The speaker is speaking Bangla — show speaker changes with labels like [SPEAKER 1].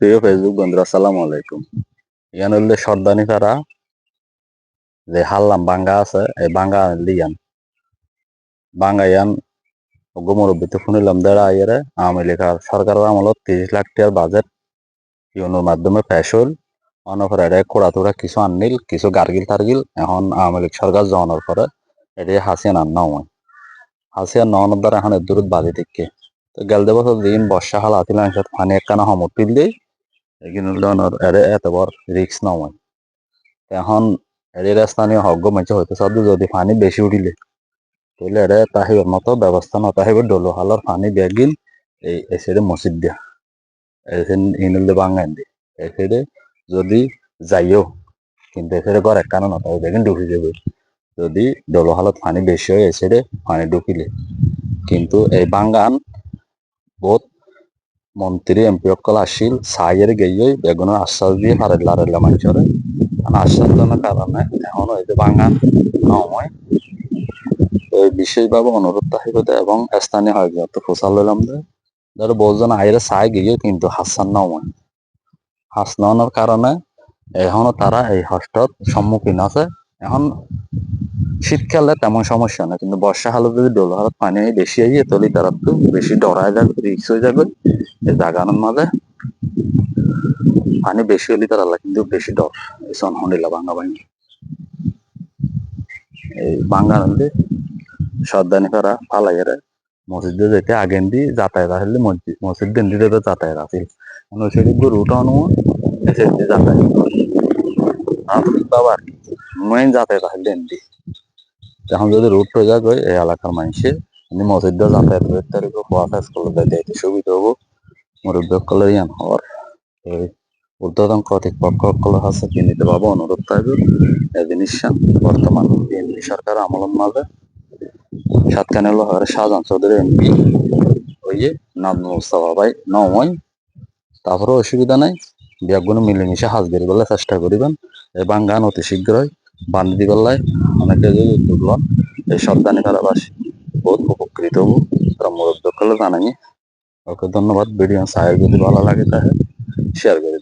[SPEAKER 1] প্রিয় ফেসবুক বন্ধুরা, আসসালামু আলাইকুম। ইয়ান হইলে সর্দানি তারা যে হাল্লাম বাঙ্গা আছে, এই বাঙ্গা লিয়ান বাঙ্গা ইয়ান মুরব্বিতে শুনিলাম দেড়া আইয়ারে আওয়ামী লীগের সরকারের আমলত 30 লাখ টাকার বাজেট ইউনোর মাধ্যমে পেশ হল। অনপর এটা কোড়াতুরা কিছু আননিল, কিছু গার্গিল টার্গিল এখন আওয়ামী লীগ সরকার জনের পরে এটি হাসিয়ান আন্না হয়। হাসিয়ান ননের দ্বারা এখন এর দূরত বাজে থেকে তো গেল বছর দিন বর্ষা হাল আতিল পানি একখানা সমর্পিল দেই এগুলো এর এত বড় রিক্স নয়। এখন এর স্থানীয় হগ্য মেচে হইতে সব যদি পানি বেশি উঠিলে তাহলে এটা তাহিবের মতো ব্যবস্থা না তাহিবের ডলো হালর পানি বেগিন এই এসে মসজিদ দিয়া এসে ইনুলে বাঙ্গাইন দি এসে যদি যাইও কিন্তু এসে ঘর একখানা না তাই বেগিন ঢুকি যাবে যদি ডলো হালত পানি বেশি হয় এসে পানি ঢুকিলে। কিন্তু এই বাঙ্গান বহুত মন্ত্রী এমপি অকল আসিল সাইয়ের গিয়ে বেগুনের আশ্বাস দিয়ে হারেলা মানুষের আশ্বাস জনের কারণে এখন এই যে বাঙ্গান নয় বিশেষভাবে অনুরোধ থাকিবে এবং স্থানীয় হয় যত ফসল লইলাম ধরো বহুজন আইরে চাই গিয়ে কিন্তু হাসান নয় হাসনানোর কারণে এখনো তারা এই হস্টত সম্মুখীন আছে। এখন শীতকালে তেমন সমস্যা না, কিন্তু বর্ষাকালে যদি ডোল হালত পানি বেশি আইয়ে তাহলে তারা তো বেশি ডরায় যাবে, রিক্স হয়ে যাবে। এই জাগানোর মাঝে পানি বেশি হলে তারা কিন্তু বেশি ডর এই সনহনিলা ভাঙ্গা ভাঙ্গি এই বাঙ্গা নদী সর্দানি ফেরা পালাইয়েরা মসজিদে যেতে আগেন দি যাতায়াত আসলে মসজিদ দিন দিতে যাতায়াত আসিল সেটি রুট অনুমান এসে যাতায়াত বাবা আর কি মেইন যাতায়াত আসলে এমনি এখন যদি রুট হয়ে যাক এই এলাকার মানুষে মসজিদ যাতায়াত করতে পারবো, ফোয়াশা স্কুলে যাইতে সুবিধা হবো। মুরব্বী সকলের ইয়ান হওয়ার এই ঊর্ধ্বতন কর্তৃপক্ষ সকলের কাছে কিনিতে পাবো অনুরোধ থাকবে। এই জিনিস বর্তমান বিএনপি সরকার আমলের মাঝে সাতখানে হলো শাহজাহান চৌধুরী এমপি হইয়ে নাম মুস্তফা ভাই নয় তারপরে অসুবিধা নাই বিয়াগুলো মিলেমিশে হাজ বেরি বলে চেষ্টা করিবেন এই বাঙ্গান অতি শীঘ্রই বান্ধি দিবেলায় অনেকে যদি উদ্যোগ লন এই সর্দানি তারাবাসী বহুত উপকৃত হবো। তারা মুরব্বী সকলে জানাই ওকে ধন্যবাদ। ভিডিও সাহেব যদি ভালো লাগে তাহলে শেয়ার করবেন।